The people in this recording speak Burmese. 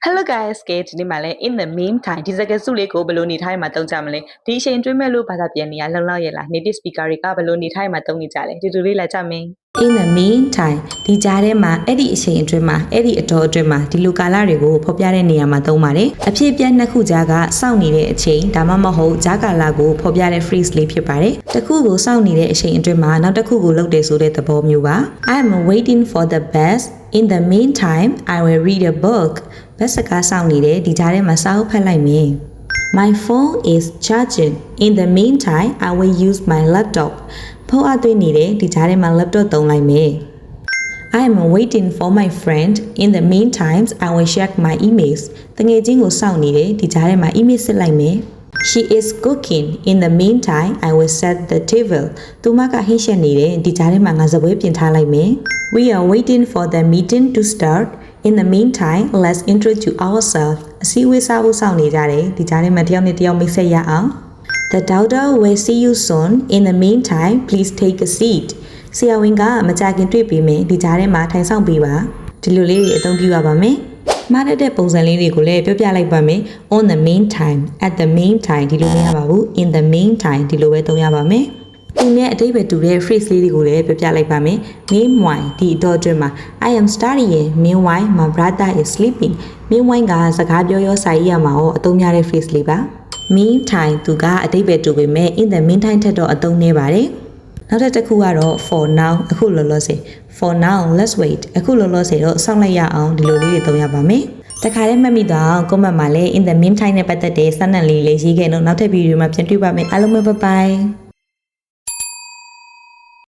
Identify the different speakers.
Speaker 1: Hello guys ကဲဒီနေ့မှလည်း in the meantime ဒီစကားစုလေးကိုဘယ်လိုနေထိုင်မှာတုံးကြမလဲဒီအချိန်တွင်းမဲ့လို့ဘာသာပြန်နေရလုံလောက်ရလား native speaker တွေကဘယ်လိုနေထိုင်မှာတုံးနေကြလဲဒီလိုလေးလာကြမင်း
Speaker 2: In the meantime ဒီကြားထဲမှာအဲ့ဒီအချိန်အတွင်းမှာအဲ့ဒီအတော်အတွင်းမှာဒီလိုကာလတွေကိုဖော်ပြတဲ့နေရာမှာသုံးပါတယ်အဖြစ်ပြက်နှစ်ခုကြားကစောင့်နေတဲ့အချိန်ဒါမှမဟုတ်ကြားကာလကိုဖော်ပြတဲ့ phrase လေးဖြစ်ပါတယ်တစ်ခုကိုစောင့်နေတဲ့အချိန်အတွင်းမှာနောက်တစ်ခုကိုလုပ်တယ်ဆိုတဲ့သဘောမျိုးပါ I am waiting for the bus in the meantime I will read a book ဘတ်စကားစောင့်နေတယ်ဒီကြားထဲမှာစာအုပ်ဖတ်လိုက်မယ် My phone is charging in the meantime I will use my laptop ဖုန်းအသွင်းနေတယ်ဒီကြားထဲမှာ laptop သုံးလိုက်မယ် I am waiting for my friend in the meantime I will check my emails တငယ်ချင်းကိုစောင့်နေတယ်ဒီကြားထဲမှာ email စစ်လိုက်မယ် She is cooking in the meantime I will set the table သူမကဟင်းချက်နေတယ်ဒီကြားထဲမှာငါစပွဲပြင်ထားလိုက်မယ် We are waiting for the meeting to start in the meantime let's introduce ourselves အစည်းအဝေးစားဖို့စောင့်နေကြတယ်ဒီကြားထဲမှာတယောက်နဲ့တယောက်မိတ်ဆက်ရအောင် The doctor will see you soon in the meantime please take a seat ဆရာဝန်ကမကြခင်တွေ့ပြီမယ်ဒီကြားထဲမှာထိုင်ဆောင်ပေးပါဒီလိုလေးတွေအသုံးပြုရပါမယ်မှားတဲ့ပုံစံလေးတွေကိုလည်းပြောပြလိုက်ပါမယ် on the meantime at the meantime ဒီလိုမရပါဘူး in the meantime ဒီလိုပဲသုံးရပါမယ်သူနဲ့အတိတ်ပဲတူတဲ့ phrase လေးတွေကိုလည်းပြောပြလိုက်ပါမယ် meanwhile ဒီအတော့အတွင်းမှာ I am studying meanwhile my brother is sleeping meanwhile ကစကားပြောရောစာရေးရမှာရောအသုံးများတဲ့ phrase လေးပါ meantime သူကအတိတ်ပဲတူပေမဲ့ in the meantime ထက်တော့အသုံးနည်းပါတယ်နောက်တစ်ခုကတော့ for now အခုလောလောဆယ် for now let's wait အခုလောလောဆယ်တော့စောင့်လိုက်ရအောင်ဒီလိုလေးတွေသုံးရပါမယ်တခါတည်းမှတ်မိသွားအောင် comment မှာလည်း in the meantime နဲ့ပတ်သက်တဲ့စာနယ်လေးရေးခဲ့တော့နောက်ထပ်ဗီဒီယိုမှာပြန်တွေ့ပါမယ်အားလုံးပဲ bye bye